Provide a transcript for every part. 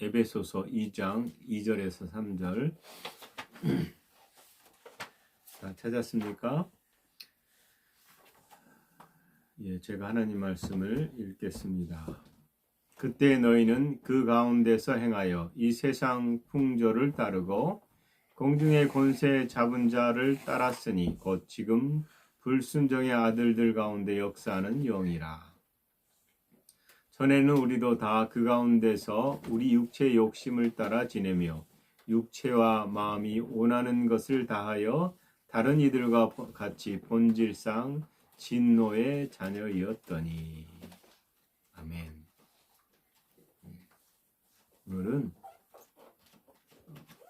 에베소서 2장 2절에서 3절 다 찾았습니까? 예, 제가 하나님 말씀을 읽겠습니다. 그때 너희는 그 가운데서 행하여 이 세상 풍조를 따르고 공중의 권세 잡은 자를 따랐으니 곧 지금 불순종의 아들들 가운데 역사하는 영이라. 전에는 우리도 다 그 가운데서 우리 육체의 욕심을 따라 지내며 육체와 마음이 원하는 것을 다하여 다른 이들과 같이 본질상 진노의 자녀이었더니. 아멘. 오늘은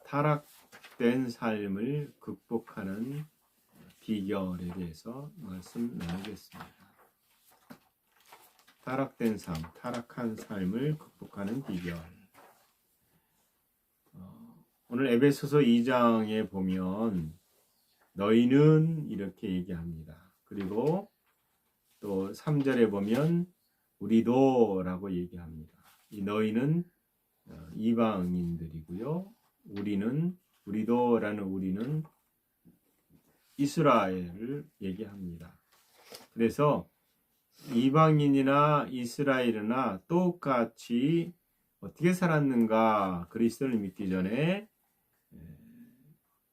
타락된 삶을 극복하는 비결에 대해서 말씀 나누겠습니다. 타락된 삶, 타락한 삶을 극복하는 비결. 오늘 에베소서 2장에 보면 너희는 이렇게 얘기합니다. 그리고 또 3절에 보면 우리도 라고 얘기합니다. 이 너희는 이방인들이고요. 우리도라는 우리는 이스라엘을 얘기합니다. 그래서 이방인이나 이스라엘이나 똑같이 어떻게 살았는가? 그리스도를 믿기 전에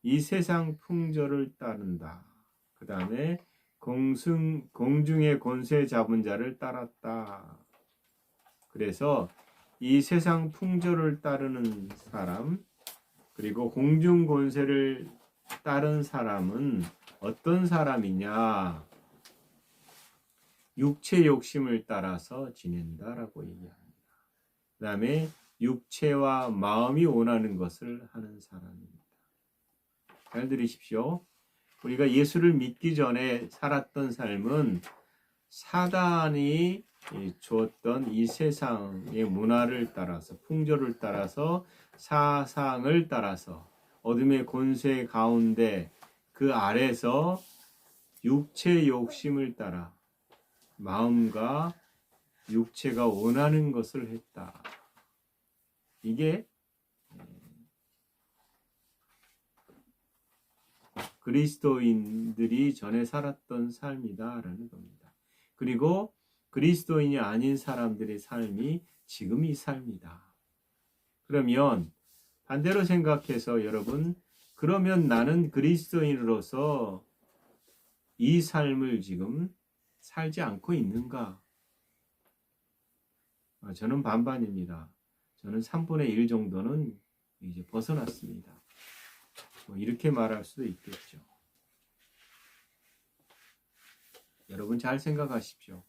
이 세상 풍조를 따른다. 그 다음에 공중의 권세 잡은 자를 따랐다. 그래서 이 세상 풍조를 따르는 사람, 그리고 공중 권세를 따른 사람은 어떤 사람이냐? 육체 욕심을 따라서 지낸다라고 얘기합니다. 그 다음에 육체와 마음이 원하는 것을 하는 사람입니다. 잘 들으십시오. 우리가 예수를 믿기 전에 살았던 삶은 사단이 주었던 이 세상의 문화를 따라서, 풍조를 따라서, 사상을 따라서 어둠의 권세 가운데 그 아래서 육체 욕심을 따라 마음과 육체가 원하는 것을 했다. 이게 그리스도인들이 전에 살았던 삶이다라는 겁니다. 그리고 그리스도인이 아닌 사람들의 삶이 지금 이 삶이다. 그러면 반대로 생각해서 여러분, 그러면 나는 그리스도인으로서 이 삶을 지금 살지 않고 있는가? 저는 반반입니다. 저는 3분의 1 정도는 이제 벗어났습니다. 이렇게 말할 수도 있겠죠. 여러분 잘 생각하십시오.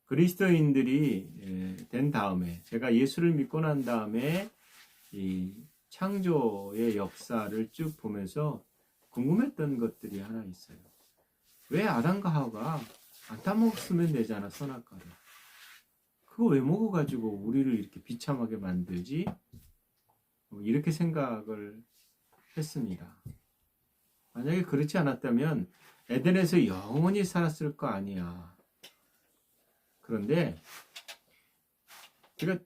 그리스도인들이 된 다음에, 제가 예수를 믿고 난 다음에 이 창조의 역사를 쭉 보면서 궁금했던 것들이 하나 있어요. 왜 아담과 하와가 안 따먹었으면 되잖아, 선악과를. 그거 왜 먹어가지고 우리를 이렇게 비참하게 만들지? 이렇게 생각을 했습니다. 만약에 그렇지 않았다면 에덴에서 영원히 살았을 거 아니야. 그런데 제가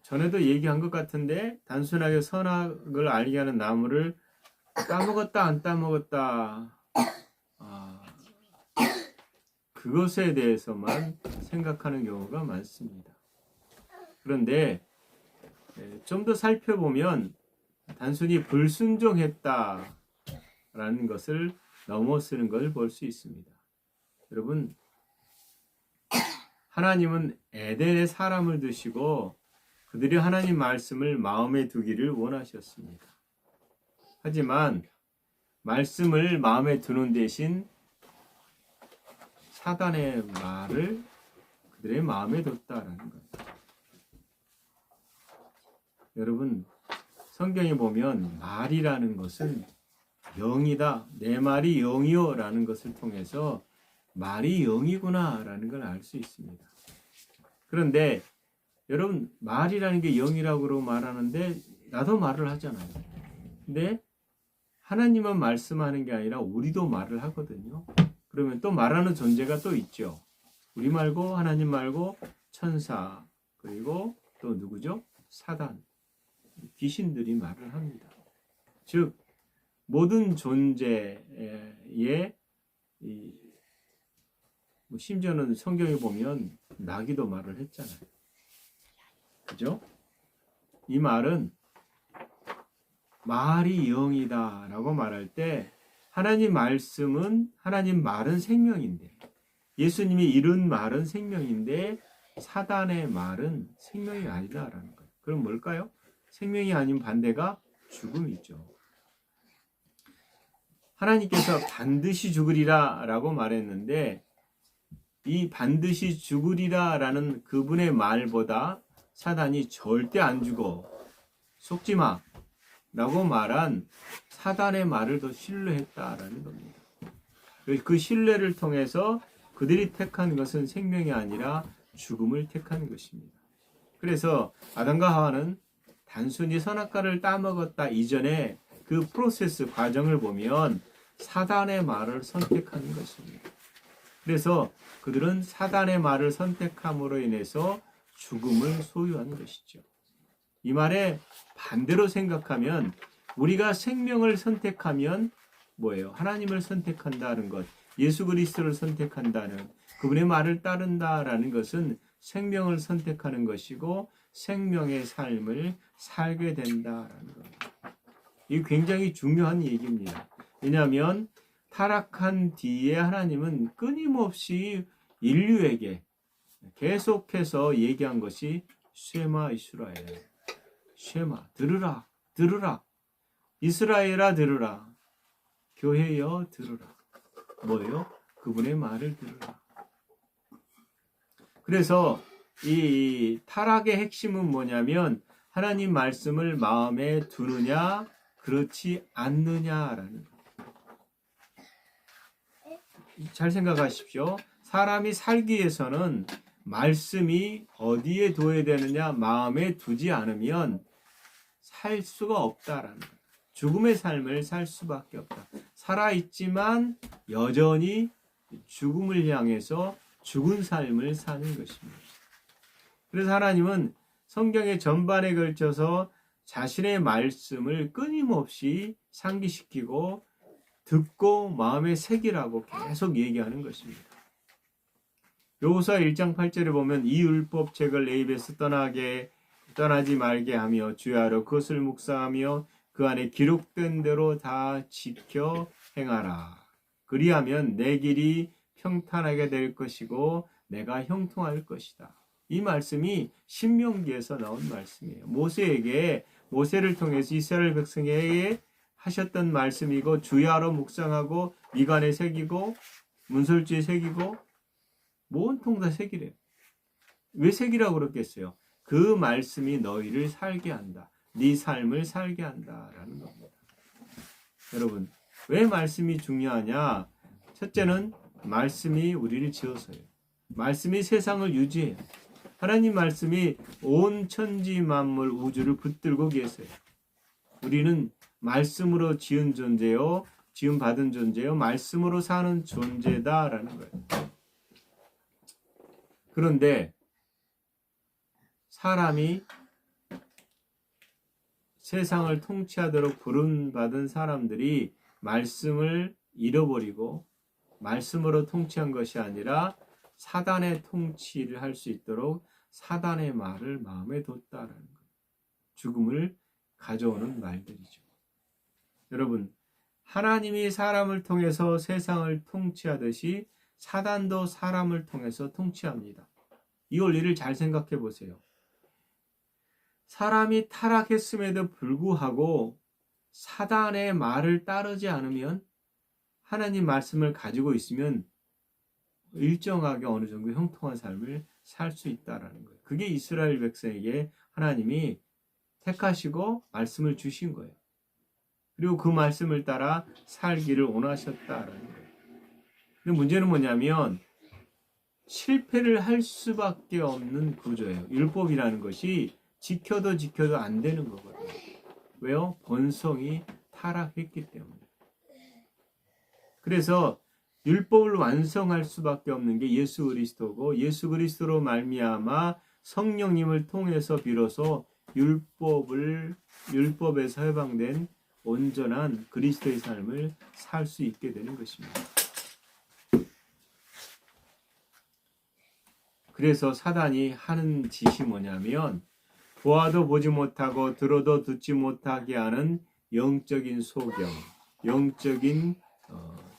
전에도 얘기한 것 같은데, 단순하게 선악을 알게 하는 나무를 따먹었다 안 따먹었다, 그것에 대해서만 생각하는 경우가 많습니다. 그런데 좀 더 살펴보면 단순히 불순종했다라는 것을 넘어서는 걸 볼 수 있습니다. 여러분, 하나님은 에덴에 사람을 두시고 그들이 하나님 말씀을 마음에 두기를 원하셨습니다. 하지만 말씀을 마음에 두는 대신 사단의 말을 그들의 마음에 뒀다라는 겁니다. 여러분, 성경에 보면 말이라는 것은 영이다, 내 말이 영이요 라는 것을 통해서 말이 영이구나 라는 걸 알 수 있습니다. 그런데 여러분, 말이라는 게 영이라고 말하는데 나도 말을 하잖아요. 근데 하나님만 말씀하는 게 아니라 우리도 말을 하거든요. 그러면 또 말하는 존재가 또 있죠. 우리 말고 하나님 말고 천사, 그리고 또 누구죠? 사단, 귀신들이 말을 합니다. 즉 모든 존재에 심지어는 성경에 보면 나귀도 말을 했잖아요. 그죠? 이 말은 말이 영이다 라고 말할 때 하나님 말씀은, 하나님 말은 생명인데, 예수님이 이룬 말은 생명인데 사단의 말은 생명이 아니다라는 거예요. 그럼 뭘까요? 생명이 아닌 반대가 죽음이죠. 하나님께서 반드시 죽으리라 라고 말했는데 이 반드시 죽으리라 라는 그분의 말보다 사단이 절대 안 죽어, 속지 마 라고 말한 사단의 말을 더 신뢰했다라는 겁니다. 그 신뢰를 통해서 그들이 택한 것은 생명이 아니라 죽음을 택한 것입니다. 그래서 아담과 하와는 단순히 선악과를 따먹었다 이전에 그 프로세스 과정을 보면 사단의 말을 선택하는 것입니다. 그래서 그들은 사단의 말을 선택함으로 인해서 죽음을 소유한 것이죠. 이 말에 반대로 생각하면 우리가 생명을 선택하면 뭐예요? 하나님을 선택한다는 것, 예수 그리스도를 선택한다는, 그분의 말을 따른다라는 것은 생명을 선택하는 것이고 생명의 삶을 살게 된다라는 겁니다. 이게 굉장히 중요한 얘기입니다. 왜냐하면 타락한 뒤에 하나님은 끊임없이 인류에게 계속해서 얘기한 것이 쉐마 이스라엘, 쉐마, 들으라, 들으라, 이스라엘아 들으라, 교회여 들으라. 뭐예요? 그분의 말을 들으라. 그래서 이 타락의 핵심은 뭐냐면 하나님 말씀을 마음에 두느냐 그렇지 않느냐라는 거예요. 잘 생각하십시오. 사람이 살기 위해서는 말씀이 어디에 둬야 되느냐, 마음에 두지 않으면 살 수가 없다라는 거예요. 죽음의 삶을 살 수밖에 없다. 살아있지만 여전히 죽음을 향해서 죽은 삶을 사는 것입니다. 그래서 하나님은 성경의 전반에 걸쳐서 자신의 말씀을 끊임없이 상기시키고 듣고 마음에 새기라고 계속 얘기하는 것입니다. 여호수아 1장 8절에 보면 이 율법책을 내 입에서 떠나지 말게 하며 주야로 그것을 묵상하며 그 안에 기록된 대로 다 지켜 행하라. 그리하면 내 길이 평탄하게 될 것이고 내가 형통할 것이다. 이 말씀이 신명기에서 나온 말씀이에요. 모세를 통해서 이스라엘 백성에게 하셨던 말씀이고 주야로 묵상하고 미간에 새기고 문설주에 새기고 온통 다 새기래요. 왜 새기라고 그랬겠어요? 그 말씀이 너희를 살게 한다. 네 삶을 살게 한다라는 겁니다. 여러분, 왜 말씀이 중요하냐? 첫째는 말씀이 우리를 지어서요. 말씀이 세상을 유지해요. 하나님 말씀이 온 천지 만물 우주를 붙들고 계세요. 우리는 말씀으로 지은 존재요, 지음 받은 존재요, 말씀으로 사는 존재다라는 거예요. 그런데 사람이 세상을 통치하도록 부름받은 사람들이 말씀을 잃어버리고 말씀으로 통치한 것이 아니라 사단의 통치를 할 수 있도록 사단의 말을 마음에 뒀다라는 거예요. 죽음을 가져오는 말들이죠. 여러분, 하나님이 사람을 통해서 세상을 통치하듯이 사단도 사람을 통해서 통치합니다. 이 원리를 잘 생각해 보세요. 사람이 타락했음에도 불구하고 사단의 말을 따르지 않으면 하나님 말씀을 가지고 있으면 일정하게 어느 정도 형통한 삶을 살 수 있다라는 거예요. 그게 이스라엘 백성에게 하나님이 택하시고 말씀을 주신 거예요. 그리고 그 말씀을 따라 살기를 원하셨다라는 거예요. 근데 문제는 뭐냐면 실패를 할 수밖에 없는 구조예요. 율법이라는 것이 지켜도 안 되는 거거든요. 왜요? 본성이 타락했기 때문에. 그래서 율법을 완성할 수밖에 없는 게 예수 그리스도고 예수 그리스도로 말미암아 성령님을 통해서 비로소 율법에서 해방된 온전한 그리스도의 삶을 살 수 있게 되는 것입니다. 그래서 사단이 하는 짓이 뭐냐면 보아도 보지 못하고 들어도 듣지 못하게 하는 영적인 소경, 영적인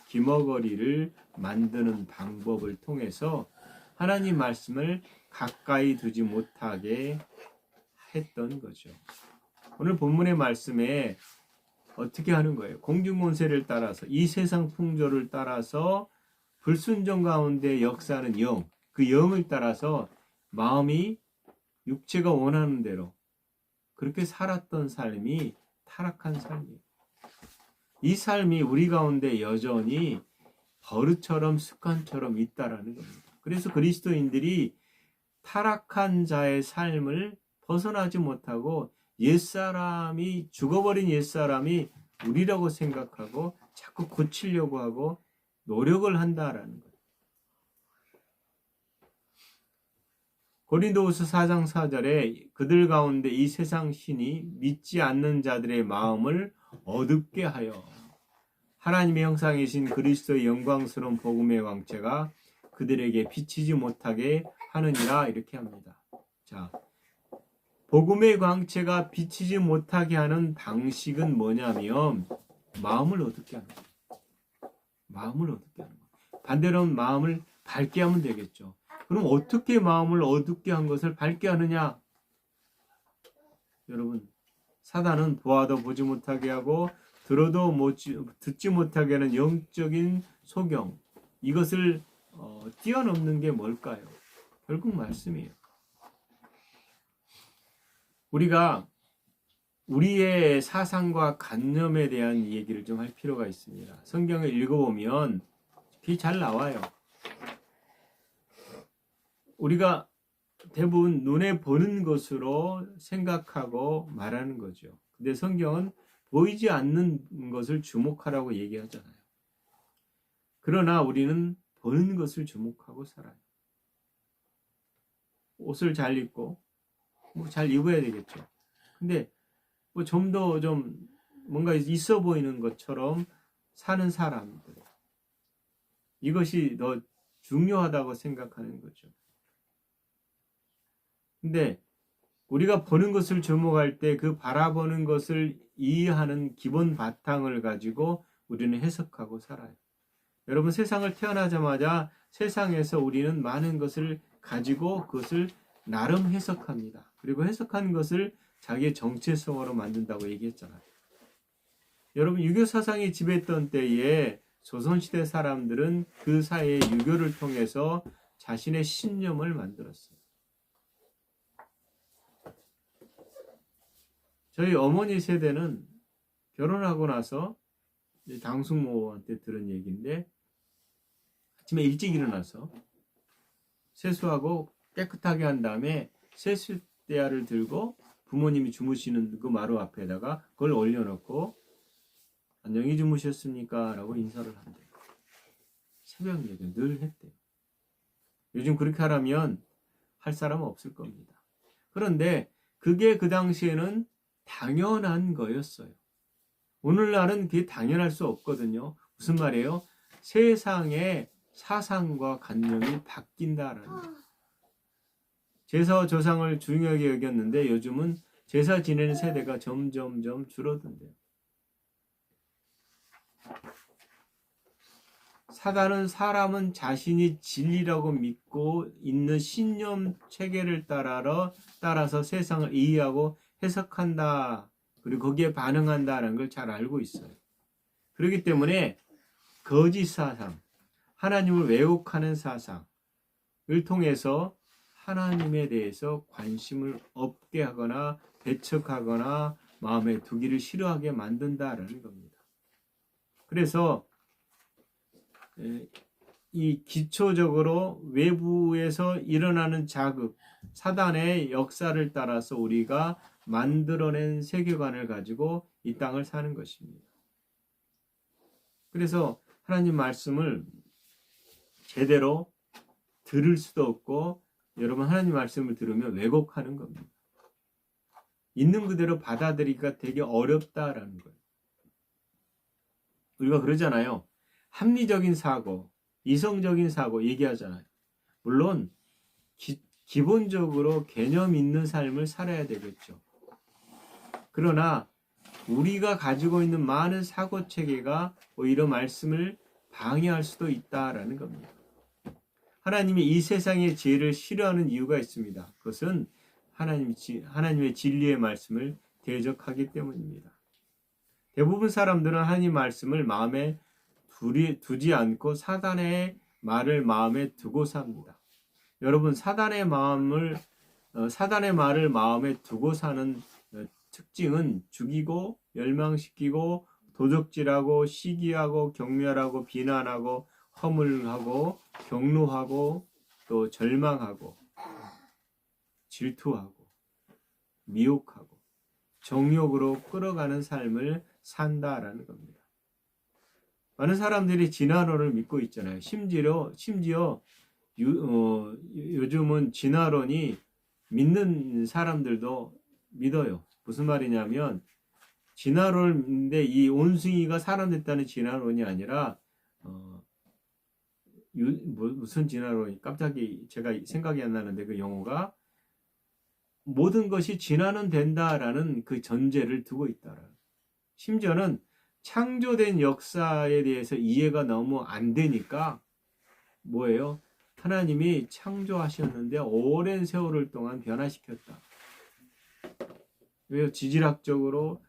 기머거리를 만드는 방법을 통해서 하나님 말씀을 가까이 두지 못하게 했던 거죠. 오늘 본문의 말씀에 어떻게 하는 거예요? 공중권세를 따라서 이 세상 풍조를 따라서 불순종 가운데 역사하는 영, 그 영을 따라서 마음이 육체가 원하는 대로 그렇게 살았던 삶이 타락한 삶이에요. 이 삶이 우리 가운데 여전히 버릇처럼 습관처럼 있다라는 겁니다. 그래서 그리스도인들이 타락한 자의 삶을 벗어나지 못하고 옛사람이 죽어버린 옛사람이 우리라고 생각하고 자꾸 고치려고 하고 노력을 한다라는 거예요. 고린도후서 4장 4절에 그들 가운데 이 세상 신이 믿지 않는 자들의 마음을 어둡게 하여 하나님의 형상이신 그리스도의 영광스러운 복음의 광채가 그들에게 비치지 못하게 하느니라 이렇게 합니다. 자, 복음의 광채가 비치지 못하게 하는 방식은 뭐냐면 마음을 어둡게 하는 거예요. 마음을 어둡게 하는 거예요. 반대로는 마음을 밝게 하면 되겠죠. 그럼 어떻게 마음을 어둡게 한 것을 밝게 하느냐? 여러분, 사단은 보아도 보지 못하게 하고 들어도 듣지 못하게 하는 영적인 소경, 이것을 뛰어넘는 게 뭘까요? 결국 말씀이에요. 우리가 우리의 사상과 관념에 대한 얘기를 좀 할 필요가 있습니다. 성경을 읽어보면 그게 잘 나와요. 우리가 대부분 눈에 보는 것으로 생각하고 말하는 거죠. 근데 성경은 보이지 않는 것을 주목하라고 얘기하잖아요. 그러나 우리는 보는 것을 주목하고 살아요. 옷을 잘 입고 잘 입어야 되겠죠. 근데 좀 더 뭔가 있어 보이는 것처럼 사는 사람들, 이것이 더 중요하다고 생각하는 거죠. 근데 우리가 보는 것을 주목할 때 그 바라보는 것을 이해하는 기본 바탕을 가지고 우리는 해석하고 살아요. 여러분, 세상을 태어나자마자 세상에서 우리는 많은 것을 가지고 그것을 나름 해석합니다. 그리고 해석한 것을 자기의 정체성으로 만든다고 얘기했잖아요. 여러분, 유교 사상이 지배했던 때에 조선시대 사람들은 그 사이에 유교를 통해서 자신의 신념을 만들었어요. 저희 어머니 세대는 결혼하고 나서 당숙모한테 들은 얘기인데, 아침에 일찍 일어나서 세수하고 깨끗하게 한 다음에 세숫대야를 들고 부모님이 주무시는 그 마루 앞에다가 그걸 올려놓고 안녕히 주무셨습니까? 라고 인사를 한대요. 새벽 예배 늘 했대요. 요즘 그렇게 하라면 할 사람은 없을 겁니다. 그런데 그게 그 당시에는 당연한 거였어요. 오늘날은 그게 당연할 수 없거든요. 무슨 말이에요? 세상의 사상과 관념이 바뀐다라는 거예요. 제사와 조상을 중요하게 여겼는데 요즘은 제사 지내는 세대가 점점점 줄어든대요. 사단은 사람은 자신이 진리라고 믿고 있는 신념 체계를 따라서 세상을 이해하고 해석한다. 그리고 거기에 반응한다는 걸 잘 알고 있어요. 그렇기 때문에 거짓 사상, 하나님을 왜곡하는 사상을 통해서 하나님에 대해서 관심을 없게 하거나 배척하거나 마음에 두기를 싫어하게 만든다라는 겁니다. 그래서 이 기초적으로 외부에서 일어나는 자극, 사단의 역사를 따라서 우리가 만들어낸 세계관을 가지고 이 땅을 사는 것입니다. 그래서 하나님 말씀을 제대로 들을 수도 없고, 여러분 하나님 말씀을 들으면 왜곡하는 겁니다. 있는 그대로 받아들이기가 되게 어렵다라는 거예요. 우리가 그러잖아요. 합리적인 사고, 이성적인 사고 얘기하잖아요. 물론 기본적으로 개념 있는 삶을 살아야 되겠죠. 그러나 우리가 가지고 있는 많은 사고 체계가 오히려 말씀을 방해할 수도 있다라는 겁니다. 하나님이 이 세상의 지혜를 싫어하는 이유가 있습니다. 그것은 하나님의 진리의 말씀을 대적하기 때문입니다. 대부분 사람들은 하나님 말씀을 마음에 두지 않고 사단의 말을 마음에 두고 삽니다. 여러분, 사단의 말을 마음에 두고 사는 특징은 죽이고 멸망시키고 도적질하고 시기하고 경멸하고 비난하고 허물하고 경노하고 또 절망하고 질투하고 미혹하고 정욕으로 끌어가는 삶을 산다라는 겁니다. 많은 사람들이 진화론을 믿고 있잖아요. 심지어 요즘은 진화론이 믿는 사람들도 믿어요. 무슨 말이냐면 진화론인데 이 원숭이가 사람 됐다는 진화론이 아니라 무슨 진화론이 갑자기 제가 생각이 안 나는데 그 용어가 모든 것이 진화는 된다라는 그 전제를 두고 있다라. 심지어는 창조된 역사에 대해서 이해가 너무 안 되니까 뭐예요? 하나님이 창조하셨는데 오랜 세월을 동안 변화시켰다. 왜요? 지질학적으로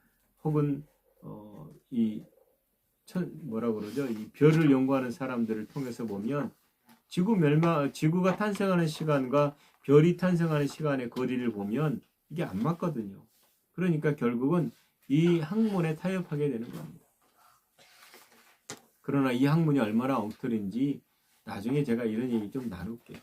혹은 뭐라 그러죠? 이 별을 연구하는 사람들을 통해서 보면 지구가 탄생하는 시간과 별이 탄생하는 시간의 거리를 보면 이게 안 맞거든요. 그러니까 결국은 이 학문에 타협하게 되는 겁니다. 그러나 이 학문이 얼마나 엉터리인지 나중에 제가 이런 얘기 좀 나눌게요.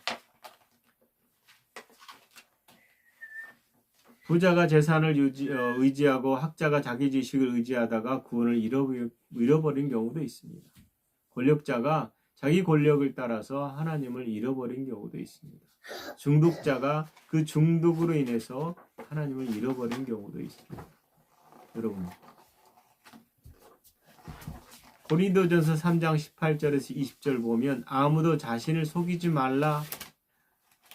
부자가 재산을 의지하고 학자가 자기 지식을 의지하다가 구원을 잃어버린 경우도 있습니다. 권력자가 자기 권력을 따라서 하나님을 잃어버린 경우도 있습니다. 중독자가 그 중독으로 인해서 하나님을 잃어버린 경우도 있습니다. 여러분, 고린도전서 3장 18절에서 20절 보면 아무도 자신을 속이지 말라.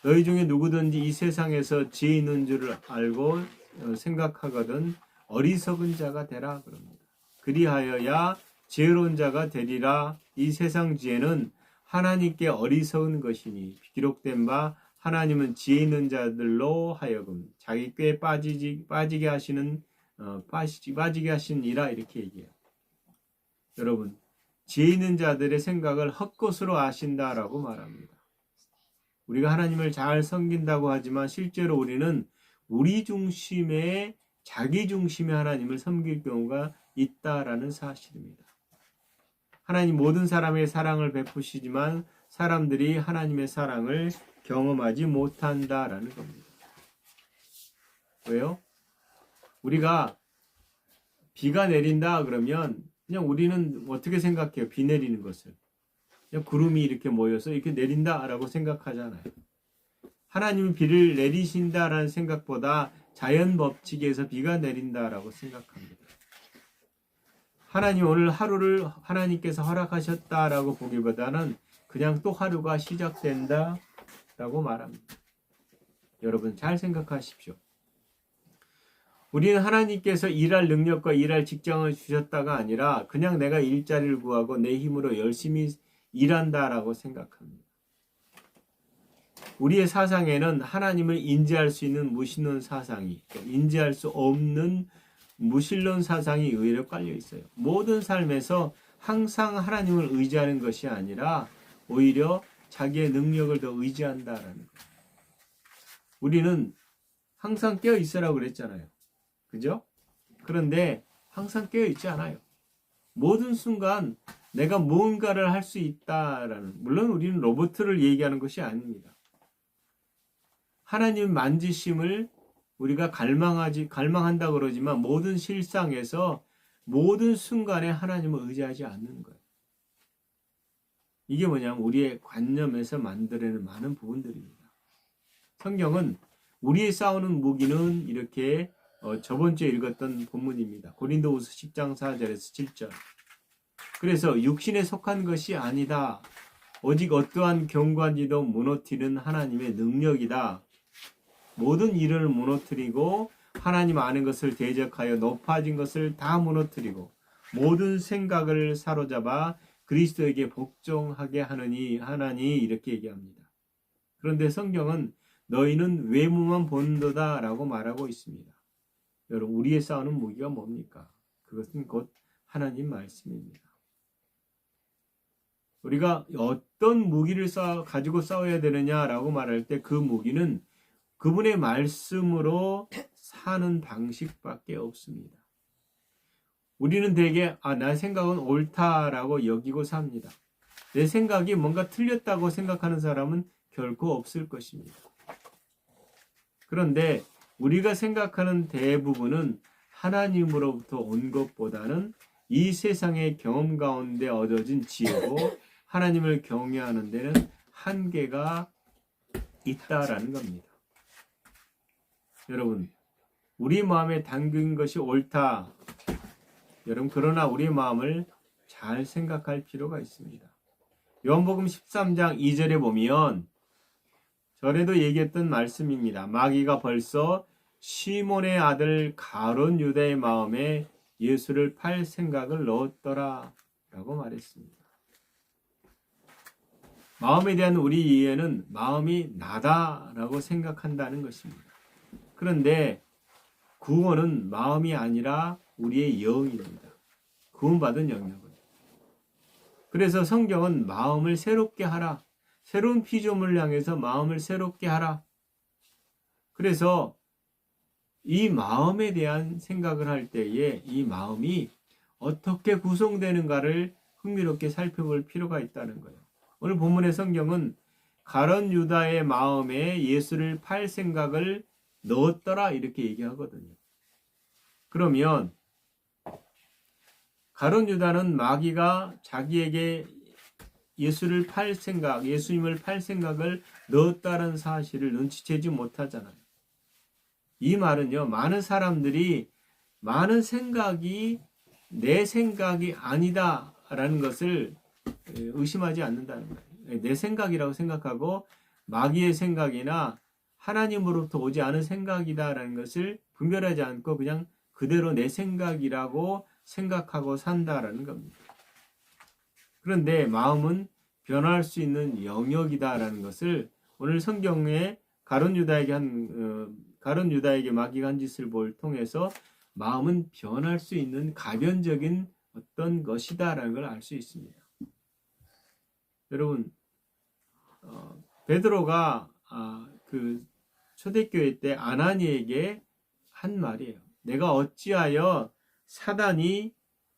너희 중에 누구든지 이 세상에서 지혜 있는 줄을 알고 생각하거든 어리석은 자가 되라 그럽니다. 그리하여야 지혜로운 자가 되리라. 이 세상 지혜는 하나님께 어리석은 것이니 기록된 바 하나님은 지혜 있는 자들로 하여금 자기 꾀에 빠지게 하시니라 이렇게 얘기해요. 여러분, 지혜 있는 자들의 생각을 헛것으로 아신다라고 말합니다. 우리가 하나님을 잘 섬긴다고 하지만 실제로 우리는 우리 중심의 자기 중심의 하나님을 섬길 경우가 있다라는 사실입니다. 하나님 모든 사람의 사랑을 베푸시지만 사람들이 하나님의 사랑을 경험하지 못한다라는 겁니다. 왜요? 우리가 비가 내린다 그러면 그냥 우리는 어떻게 생각해요? 비 내리는 것을. 그냥 구름이 이렇게 모여서 이렇게 내린다라고 생각하잖아요. 하나님이 비를 내리신다라는 생각보다 자연 법칙에서 비가 내린다라고 생각합니다. 하나님 오늘 하루를 하나님께서 허락하셨다라고 보기보다는 그냥 또 하루가 시작된다라고 말합니다. 여러분 잘 생각하십시오. 우리는 하나님께서 일할 능력과 일할 직장을 주셨다가 아니라 그냥 내가 일자리를 구하고 내 힘으로 열심히 일한다라고 생각합니다. 우리의 사상에는 하나님을 인지할 수 있는 무신론 사상이, 인지할 수 없는 무신론 사상이 의외로 깔려 있어요. 모든 삶에서 항상 하나님을 의지하는 것이 아니라 오히려 자기의 능력을 더 의지한다라는 거예요. 우리는 항상 깨어 있으라고 그랬잖아요. 그죠? 그런데 항상 깨어 있지 않아요. 모든 순간 내가 무언가를 할 수 있다라는, 물론 우리는 로봇을 얘기하는 것이 아닙니다. 하나님 만지심을 우리가 갈망한다 그러지만 모든 실상에서 모든 순간에 하나님을 의지하지 않는 거예요. 이게 뭐냐면 우리의 관념에서 만들어내는 많은 부분들입니다. 성경은 우리의 싸우는 무기는 이렇게 저번 주에 읽었던 본문입니다. 고린도후서 10장 4절에서 7절. 그래서 육신에 속한 것이 아니다. 오직 어떠한 경관지도 무너뜨리는 하나님의 능력이다. 모든 일을 무너뜨리고 하나님 아는 것을 대적하여 높아진 것을 다 무너뜨리고 모든 생각을 사로잡아 그리스도에게 복종하게 하나니 이렇게 얘기합니다. 그런데 성경은 너희는 외모만 본도다 라고 말하고 있습니다. 여러분, 우리의 싸우는 무기가 뭡니까? 그것은 곧 하나님 말씀입니다. 우리가 어떤 무기를 가지고 싸워야 되느냐라고 말할 때 그 무기는 그분의 말씀으로 사는 방식밖에 없습니다. 우리는 대개 내 생각은 옳다라고 여기고 삽니다. 내 생각이 뭔가 틀렸다고 생각하는 사람은 결코 없을 것입니다. 그런데 우리가 생각하는 대부분은 하나님으로부터 온 것보다는 이 세상의 경험 가운데 얻어진 지혜고 하나님을 경외하는 데는 한계가 있다라는 겁니다. 여러분, 우리 마음에 담긴 것이 옳다. 여러분, 그러나 우리 마음을 잘 생각할 필요가 있습니다. 요한복음 13장 2절에 보면 전에도 얘기했던 말씀입니다. 마귀가 벌써 시몬의 아들 가룟 유다의 마음에 예수를 팔 생각을 넣었더라 라고 말했습니다. 마음에 대한 우리 이해는 마음이 나다라고 생각한다는 것입니다. 그런데 구원은 마음이 아니라 우리의 영입니다. 구원받은 영역은. 그래서 성경은 마음을 새롭게 하라. 새로운 피조물을 향해서 마음을 새롭게 하라. 그래서 이 마음에 대한 생각을 할 때에 이 마음이 어떻게 구성되는가를 흥미롭게 살펴볼 필요가 있다는 거예요. 오늘 본문의 성경은 가룟 유다의 마음에 예수를 팔 생각을 넣었더라 이렇게 얘기하거든요. 그러면 가룟 유다는 마귀가 자기에게 예수님을 팔 생각을 넣었다는 사실을 눈치채지 못하잖아요. 이 말은요, 많은 사람들이 많은 생각이 내 생각이 아니다라는 것을 의심하지 않는다는 거예요. 내 생각이라고 생각하고 마귀의 생각이나 하나님으로부터 오지 않은 생각이다라는 것을 분별하지 않고 그냥 그대로 내 생각이라고 생각하고 산다라는 겁니다. 그런데 마음은 변할 수 있는 영역이다라는 것을 오늘 성경에 가룟 유다에게 마귀가 한 짓을 통해서 마음은 변할 수 있는 가변적인 어떤 것이다라는 걸 알 수 있습니다. 여러분, 베드로가 그 초대교회 때 아나니에게 한 말이에요. 내가 어찌하여 사단이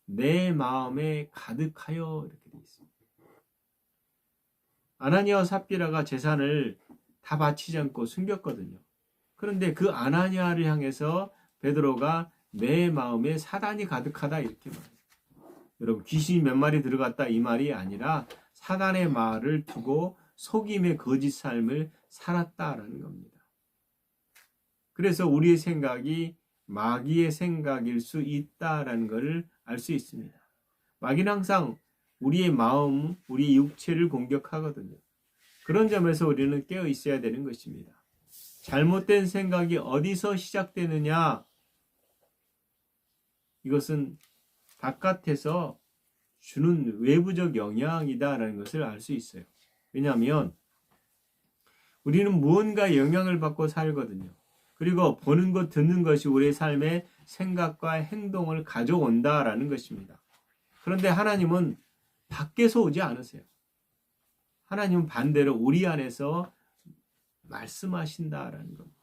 내 마음에 가득하여 이렇게 되어 있습니다. 아나니아와 삽비라가 재산을 다 바치지 않고 숨겼거든요. 그런데 그 아나니아를 향해서 베드로가 내 마음에 사단이 가득하다 이렇게 말해요. 여러분, 귀신이 몇 마리 들어갔다 이 말이 아니라 사단의 말을 두고 속임의 거짓 삶을 살았다라는 겁니다. 그래서 우리의 생각이 마귀의 생각일 수 있다라는 것을 알 수 있습니다. 마귀는 항상 우리의 마음, 우리의 육체를 공격하거든요. 그런 점에서 우리는 깨어 있어야 되는 것입니다. 잘못된 생각이 어디서 시작되느냐? 이것은 바깥에서 주는 외부적 영향이다라는 것을 알 수 있어요. 왜냐하면 우리는 무언가 영향을 받고 살거든요. 그리고 보는 것, 듣는 것이 우리의 삶의 생각과 행동을 가져온다라는 것입니다. 그런데 하나님은 밖에서 오지 않으세요. 하나님은 반대로 우리 안에서 말씀하신다라는 겁니다.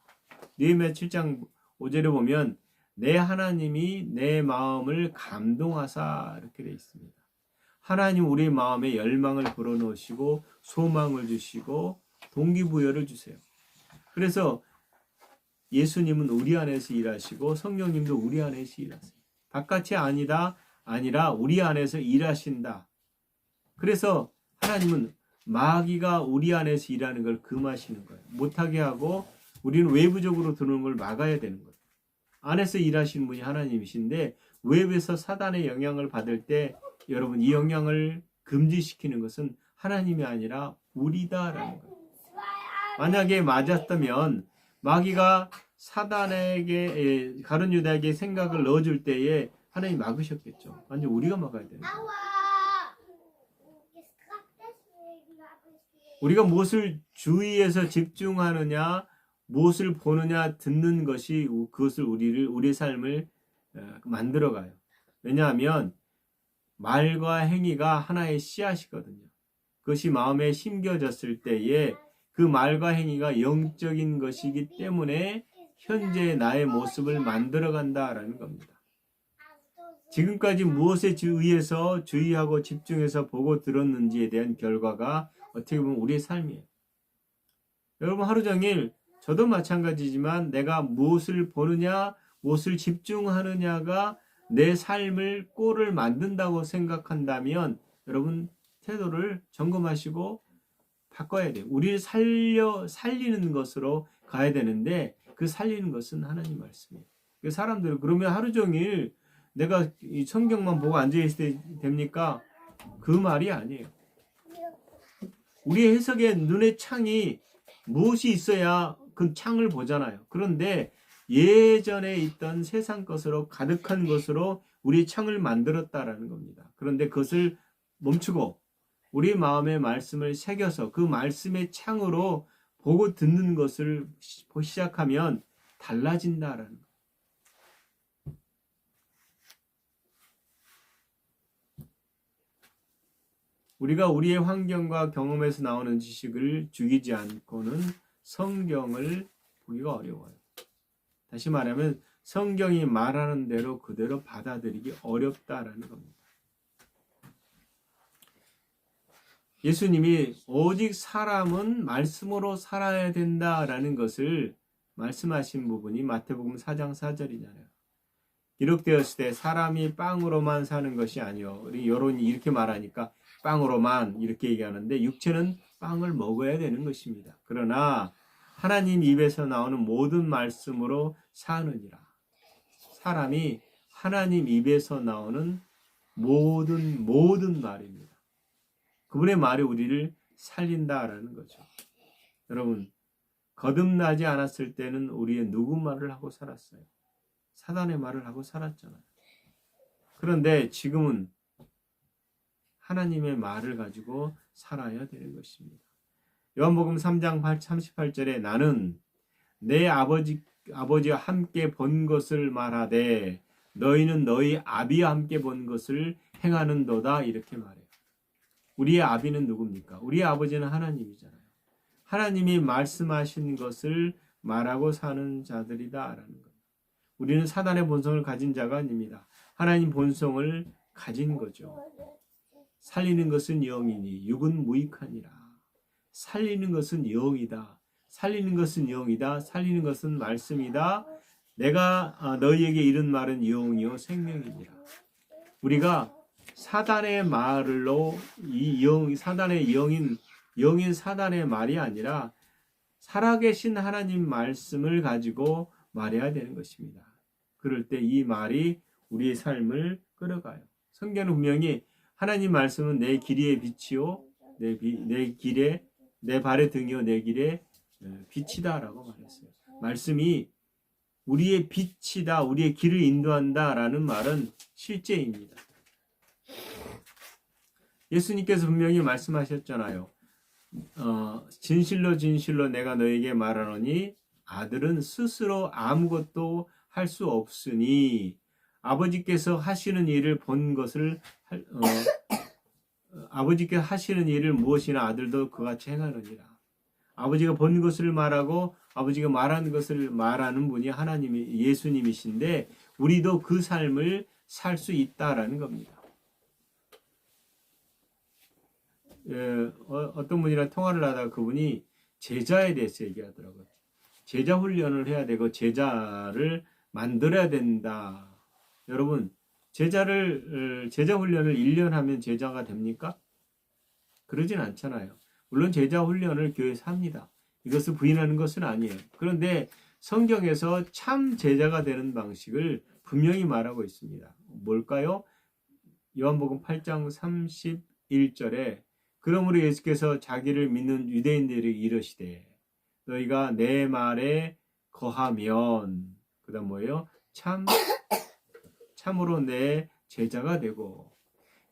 느헤미야 7장 5절에 보면 내 하나님이 내 마음을 감동하사 이렇게 되어 있습니다. 하나님 우리 마음에 열망을 불어넣으시고 소망을 주시고 동기부여를 주세요. 그래서 예수님은 우리 안에서 일하시고 성령님도 우리 안에서 일하세요. 바깥이 아니라 우리 안에서 일하신다. 그래서 하나님은 마귀가 우리 안에서 일하는 걸 금하시는 거예요. 못하게 하고 우리는 외부적으로 들어오는 걸 막아야 되는 거예요. 안에서 일하시는 분이 하나님이신데 외부에서 사단의 영향을 받을 때 여러분 이 영향을 금지시키는 것은 하나님이 아니라 우리다라는 거예요. 만약에 맞았다면 마귀가 사단에게 가룟 유다에게 생각을 넣어줄 때에 하나님 막으셨겠죠. 완전 우리가 막아야 되는 거예요. 우리가 무엇을 주의해서 집중하느냐, 무엇을 보느냐, 듣는 것이 그것을 우리의 삶을 만들어가요. 왜냐하면 말과 행위가 하나의 씨앗이거든요. 그것이 마음에 심겨졌을 때에 그 말과 행위가 영적인 것이기 때문에 현재 나의 모습을 만들어간다라는 겁니다. 지금까지 무엇에 의해서 주의하고 집중해서 보고 들었는지에 대한 결과가 어떻게 보면 우리의 삶이에요. 여러분 하루 종일 저도 마찬가지지만 내가 무엇을 보느냐, 무엇을 집중하느냐가 내 삶을 꼴을 만든다고 생각한다면 여러분 태도를 점검하시고 바꿔야 돼요. 우리를 살리는 것으로 가야 되는데 그 살리는 것은 하나님 말씀이에요. 사람들은 그러면 하루 종일 내가 이 성경만 보고 앉아있어야 됩니까? 그 말이 아니에요. 우리의 해석의 눈의 창이 무엇이 있어야 그 창을 보잖아요. 그런데 예전에 있던 세상 것으로 가득한 것으로 우리 창을 만들었다라는 겁니다. 그런데 그것을 멈추고 우리 마음의 말씀을 새겨서 그 말씀의 창으로 보고 듣는 것을 시작하면 달라진다라는 거예요. 우리가 우리의 환경과 경험에서 나오는 지식을 죽이지 않고는 성경을 보기가 어려워요. 다시 말하면 성경이 말하는 대로 그대로 받아들이기 어렵다라는 겁니다. 예수님이 오직 사람은 말씀으로 살아야 된다라는 것을 말씀하신 부분이 마태복음 4장 4절이잖아요. 기록되었을 때 사람이 빵으로만 사는 것이 아니요. 우리 여론이 이렇게 말하니까 빵으로만 이렇게 얘기하는데 육체는 빵을 먹어야 되는 것입니다. 그러나 하나님 입에서 나오는 모든 말씀으로 사느니라. 사람이 하나님 입에서 나오는 모든 말입니다. 그분의 말이 우리를 살린다라는 거죠. 여러분, 거듭나지 않았을 때는 우리의 누구 말을 하고 살았어요? 사단의 말을 하고 살았잖아요. 그런데 지금은 하나님의 말을 가지고 살아야 되는 것입니다. 요한복음 3장 38절에 나는 내 아버지와 함께 본 것을 말하되 너희는 너희 아비와 함께 본 것을 행하는도다 이렇게 말해요. 우리의 아비는 누굽니까? 우리의 아버지는 하나님이잖아요. 하나님이 말씀하신 것을 말하고 사는 자들이다라는 겁니다. 우리는 사단의 본성을 가진 자가 아닙니다. 하나님 본성을 가진 거죠. 살리는 것은 영이니 육은 무익하니라. 살리는 것은 영이다. 살리는 것은 영이다. 살리는 것은 말씀이다. 내가 너희에게 이른 말은 영이요 생명이니라. 우리가 사단의 말로 사단의 영인 사단의 말이 아니라 살아계신 하나님 말씀을 가지고 말해야 되는 것입니다. 그럴 때 이 말이 우리의 삶을 끌어가요. 성경은 분명히 하나님 말씀은 내 길의 빛이요 내 발의 등이요 내 길의 빛이다라고 말했어요. 말씀이 우리의 빛이다, 우리의 길을 인도한다라는 말은 실제입니다. 예수님께서 분명히 말씀하셨잖아요. 진실로 진실로 내가 너에게 말하노니 아들은 스스로 아무것도 할 수 없으니 아버지께서 하시는 일을 본 것을 아버지께서 하시는 일을 무엇이나 아들도 그같이 행하느니라. 아버지가 본 것을 말하고 아버지가 말한 것을 말하는 분이 하나님이 예수님이신데 우리도 그 삶을 살 수 있다라는 겁니다. 어떤 분이랑 통화를 하다가 그분이 제자에 대해서 얘기하더라고요. 제자 훈련을 해야 되고 제자를 만들어야 된다. 여러분, 제자 훈련을 1년 하면 제자가 됩니까? 그러진 않잖아요. 물론 제자 훈련을 교회에서 합니다. 이것을 부인하는 것은 아니에요. 그런데 성경에서 참 제자가 되는 방식을 분명히 말하고 있습니다. 뭘까요? 요한복음 8장 31절에 그러므로 예수께서 자기를 믿는 유대인들에게 이르시되 너희가 내 말에 거하면 그다음 뭐예요? 참으로 내 제자가 되고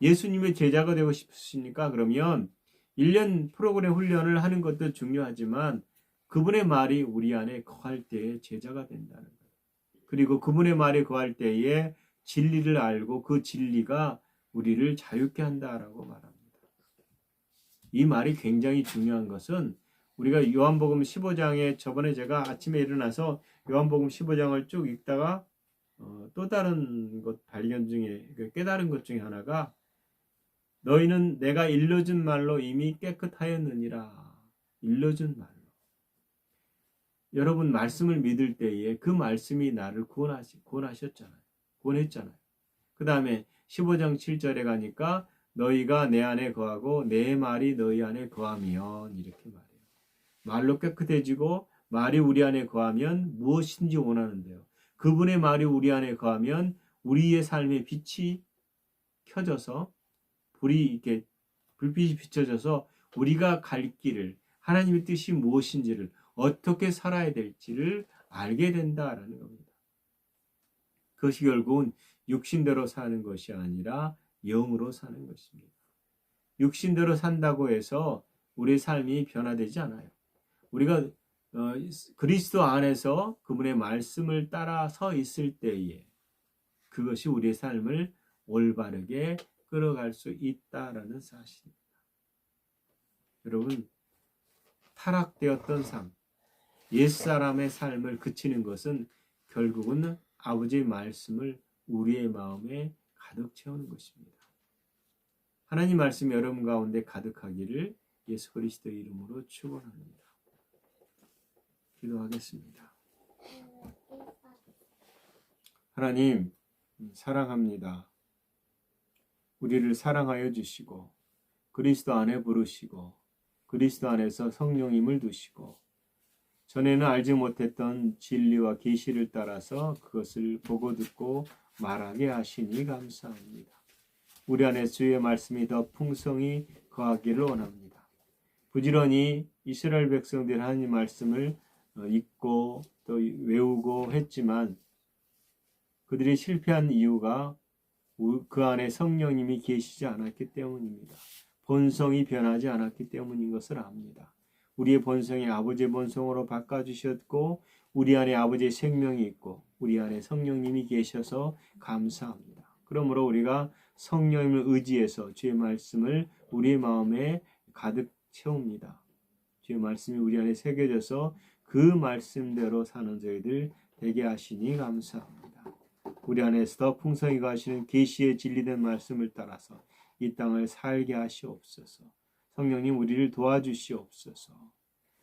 예수님의 제자가 되고 싶으십니까? 그러면 1년 프로그램 훈련을 하는 것도 중요하지만 그분의 말이 우리 안에 거할 때에 제자가 된다는 거예요. 그리고 그분의 말에 거할 때에 진리를 알고 그 진리가 우리를 자유케 한다라고 말합니다. 이 말이 굉장히 중요한 것은 우리가 요한복음 15장에 저번에 제가 아침에 일어나서 요한복음 15장을 쭉 읽다가 또 다른 것 발견 중에 깨달은 것 중에 하나가 너희는 내가 일러준 말로 이미 깨끗하였느니라. 일러준 말로. 여러분 말씀을 믿을 때에 그 말씀이 나를 구원하셨잖아요. 구원했잖아요. 그 다음에 15장 7절에 가니까 너희가 내 안에 거하고 내 말이 너희 안에 거하면 이렇게 말해요. 말로 깨끗해지고 말이 우리 안에 거하면 무엇인지 원하는데요. 그분의 말이 우리 안에 거하면 우리의 삶의 빛이 켜져서 불빛이 비춰져서 우리가 갈 길을 하나님의 뜻이 무엇인지를 어떻게 살아야 될지를 알게 된다라는 겁니다. 그것이 결국은 육신대로 사는 것이 아니라 영으로 사는 것입니다. 육신대로 산다고 해서 우리의 삶이 변화되지 않아요. 우리가 그리스도 안에서 그분의 말씀을 따라 서 있을 때에 그것이 우리의 삶을 올바르게 끌어갈 수 있다라는 사실입니다. 여러분, 타락되었던 삶, 옛사람의 삶을 그치는 것은 결국은 아버지의 말씀을 우리의 마음에 가득 채우는 것입니다. 하나님 말씀이 여러분 가운데 가득하기를 예수 그리스도의 이름으로 축원합니다. 기도하겠습니다. 하나님 사랑합니다. 우리를 사랑하여 주시고 그리스도 안에 부르시고 그리스도 안에서 성령님을 두시고 전에는 알지 못했던 진리와 계시를 따라서 그것을 보고 듣고 말하게 하시니 감사합니다. 우리 안에 주의 말씀이 더 풍성히 거하기를 원합니다. 부지런히 이스라엘 백성들 하나님 말씀을 읽고 또 외우고 했지만 그들이 실패한 이유가 그 안에 성령님이 계시지 않았기 때문입니다. 본성이 변하지 않았기 때문인 것을 압니다. 우리의 본성이 아버지의 본성으로 바꿔주셨고 우리 안에 아버지의 생명이 있고 우리 안에 성령님이 계셔서 감사합니다. 그러므로 우리가 성령님을 의지해서 주의 말씀을 우리의 마음에 가득 채웁니다. 주의 말씀이 우리 안에 새겨져서 그 말씀대로 사는 저희들 되게 하시니 감사합니다. 우리 안에서 더 풍성히 가시는 계시의 진리된 말씀을 따라서 이 땅을 살게 하시옵소서. 성령님 우리를 도와주시옵소서.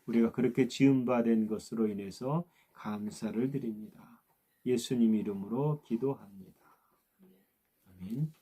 우리가 그렇게 지음받은 것으로 인해서 감사를 드립니다. 예수님 이름으로 기도합니다. 아멘.